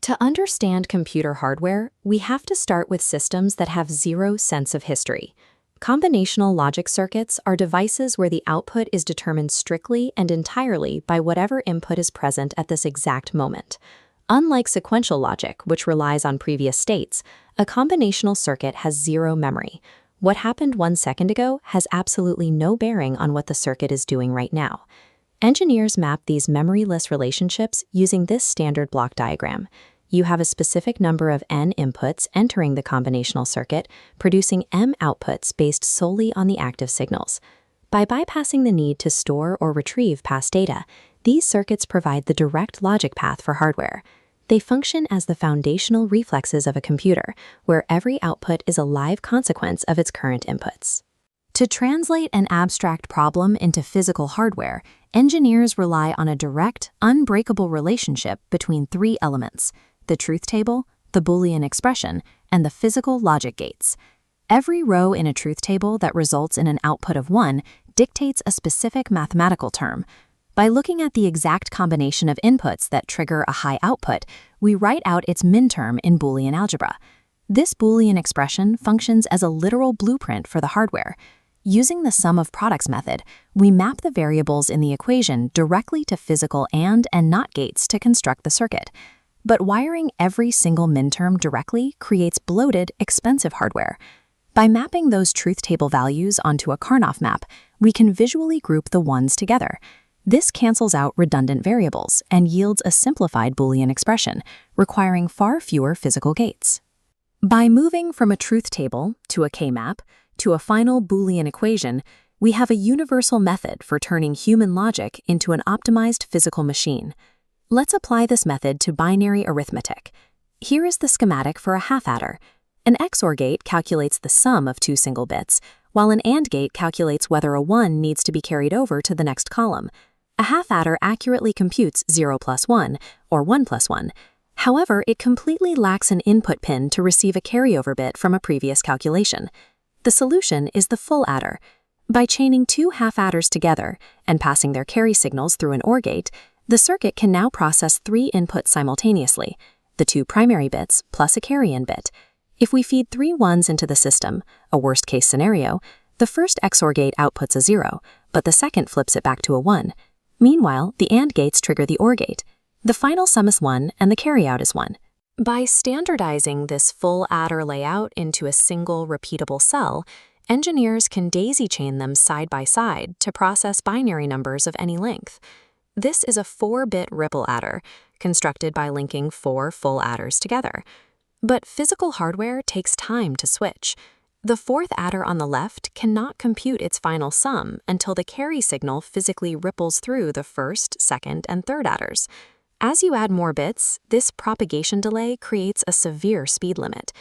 To understand computer hardware, we have to start with systems that have zero sense of history. Combinational logic circuits are devices where the output is determined strictly and entirely by whatever input is present at this exact moment. Unlike sequential logic, which relies on previous states, a combinational circuit has zero memory. What happened 1 second ago has absolutely no bearing on what the circuit is doing right now. Engineers map these memoryless relationships using this standard block diagram. You have a specific number of n inputs entering the combinational circuit, producing m outputs based solely on the active signals. By bypassing the need to store or retrieve past data, these circuits provide the direct logic path for hardware. They function as the foundational reflexes of a computer, where every output is a live consequence of its current inputs. To translate an abstract problem into physical hardware, engineers rely on a direct, unbreakable relationship between three elements: the truth table, the Boolean expression, and the physical logic gates. Every row in a truth table that results in an output of 1 dictates a specific mathematical term. By looking at the exact combination of inputs that trigger a high output, we write out its minterm in Boolean algebra. This Boolean expression functions as a literal blueprint for the hardware. Using the sum of products method, we map the variables in the equation directly to physical and not gates to construct the circuit. But wiring every single minterm directly creates bloated, expensive hardware. By mapping those truth table values onto a Karnaugh map, we can visually group the ones together. This cancels out redundant variables and yields a simplified Boolean expression, requiring far fewer physical gates. By moving from a truth table to a K-map to a final Boolean equation, we have a universal method for turning human logic into an optimized physical machine. Let's apply this method to binary arithmetic. Here is the schematic for a half adder. An XOR gate calculates the sum of two single bits, while an AND gate calculates whether a 1 needs to be carried over to the next column. A half adder accurately computes 0 plus 1, or 1 plus 1. However, it completely lacks an input pin to receive a carryover bit from a previous calculation. The solution is the full adder. By chaining two half adders together and passing their carry signals through an OR gate, the circuit can now process 3 inputs simultaneously, the 2 primary bits plus a carry-in bit. If we feed 3 ones into the system, a worst-case scenario, the first XOR gate outputs a 0, but the second flips it back to a 1. Meanwhile, the AND gates trigger the OR gate. The final sum is 1 and the carryout is 1. By standardizing this full adder layout into a single repeatable cell, engineers can daisy-chain them side by side to process binary numbers of any length. This is a 4-bit ripple adder, constructed by linking 4 full adders together. But physical hardware takes time to switch. The 4th adder on the left cannot compute its final sum until the carry signal physically ripples through the 1st, 2nd, and 3rd adders. As you add more bits, this propagation delay creates a severe speed limit.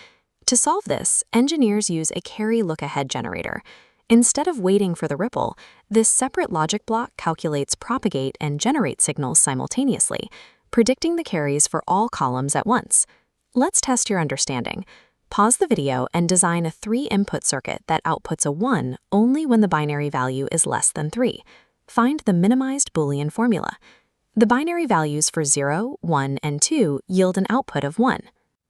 To solve this, engineers use a carry look-ahead generator. Instead of waiting for the ripple, this separate logic block calculates propagate and generate signals simultaneously, predicting the carries for all columns at once. Let's test your understanding. Pause the video and design a 3-input circuit that outputs a 1 only when the binary value is less than 3. Find the minimized Boolean formula. The binary values for 0, 1, and 2 yield an output of 1.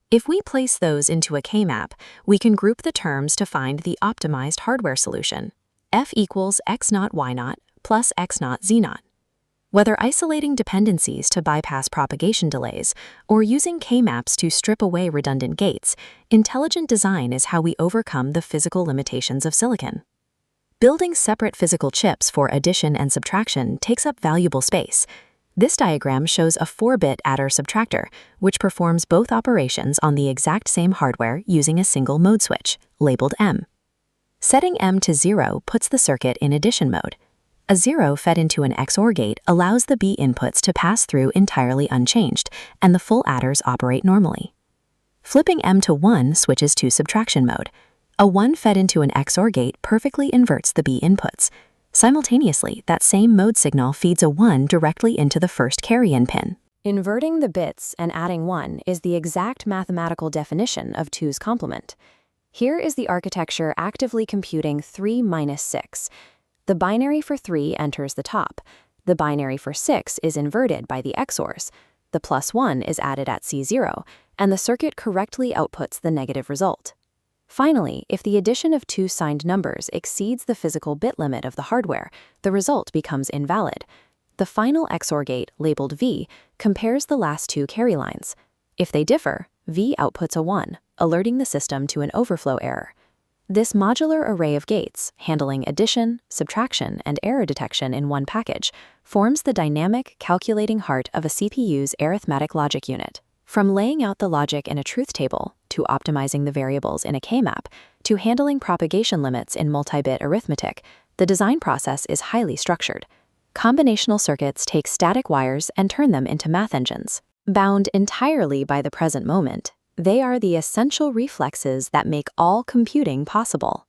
If we place those into a K-map, we can group the terms to find the optimized hardware solution. F equals x0 y0 plus x0 z0. Whether isolating dependencies to bypass propagation delays or using K-maps to strip away redundant gates, intelligent design is how we overcome the physical limitations of silicon. Building separate physical chips for addition and subtraction takes up valuable space. This diagram shows a 4-bit adder subtractor, which performs both operations on the exact same hardware using a single mode switch, labeled M. Setting M to 0 puts the circuit in addition mode. A 0 fed into an XOR gate allows the B inputs to pass through entirely unchanged, and the full adders operate normally. Flipping M to 1 switches to subtraction mode. A 1 fed into an XOR gate perfectly inverts the B inputs. Simultaneously, that same mode signal feeds a 1 directly into the first carry-in pin. Inverting the bits and adding 1 is the exact mathematical definition of 2's complement. Here is the architecture actively computing 3 minus 6. The binary for 3 enters the top. The binary for 6 is inverted by the XORs. The +1 is added at C0, and the circuit correctly outputs the negative result. Finally, if the addition of two signed numbers exceeds the physical bit limit of the hardware, the result becomes invalid. The final XOR gate, labeled V, compares the last two carry lines. If they differ, V outputs a 1, alerting the system to an overflow error. This modular array of gates, handling addition, subtraction, and error detection in one package, forms the dynamic, calculating heart of a CPU's arithmetic logic unit. From laying out the logic in a truth table, to optimizing the variables in a K-map, to handling propagation limits in multi-bit arithmetic, the design process is highly structured. Combinational circuits take static wires and turn them into math engines. Bound entirely by the present moment, they are the essential reflexes that make all computing possible.